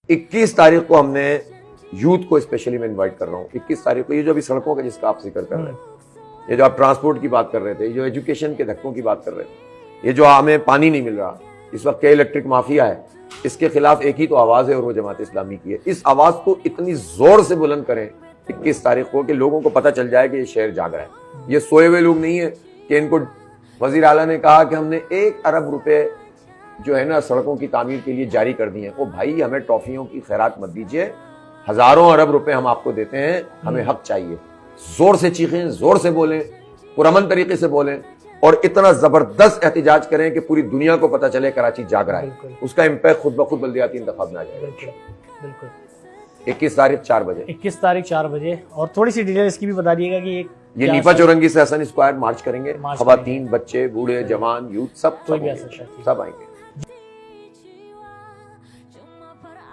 21 तारीख को हमने यूथ को स्पेशली मैं इनवाइट कर रहा हूँ। 21 तारीख को ये जो अभी सड़कों का जिसका आप जिक्र कर रहे हैं, ये जो आप ट्रांसपोर्ट की बात कर रहे थे, जो एजुकेशन के धक्कों की बात कर रहे थे, ये जो हमें पानी नहीं मिल रहा, इस वक्त क्या इलेक्ट्रिक माफिया है, इसके खिलाफ एक ही तो आवाज है और वो जमात इस्लामी की है। इस आवाज को इतनी जोर से बुलंद करें 21 तारीख को कि लोगों को पता चल जाए कि ये शहर जाग रहा है। ये सोए हुए लोग नहीं है कि इनको वजीर आला ने कहा कि हमने 1 अरब रुपए जो है ना सड़कों की तामीर के लिए जारी कर दिए हैं। ओ भाई, हमें टॉफियों की खैरात मत दीजिए, हजारों अरब रुपए हम आपको देते हैं, हमें हक चाहिए। जोर से चीखें, जोर से बोलें, पुरअमन तरीके से बोलें और इतना जबरदस्त एहतिजाज करें कि पूरी दुनिया को पता चले कराची जाग रहा है। उसका इम्पैक्ट खुद ब खुद बल्दियाती इंतखाब में आ जाएगा। बिल्कुल 21 तारीख 4 बजे। 21 तारीख 4 बजे। और थोड़ी सी डिटेल इसकी भी बता दिएगा कि ये नीपा चौरंगी से हसन स्क्वायर मार्च करेंगे। खवातीन, बच्चे, बूढ़े, जवान, यूथ सब आएंगे।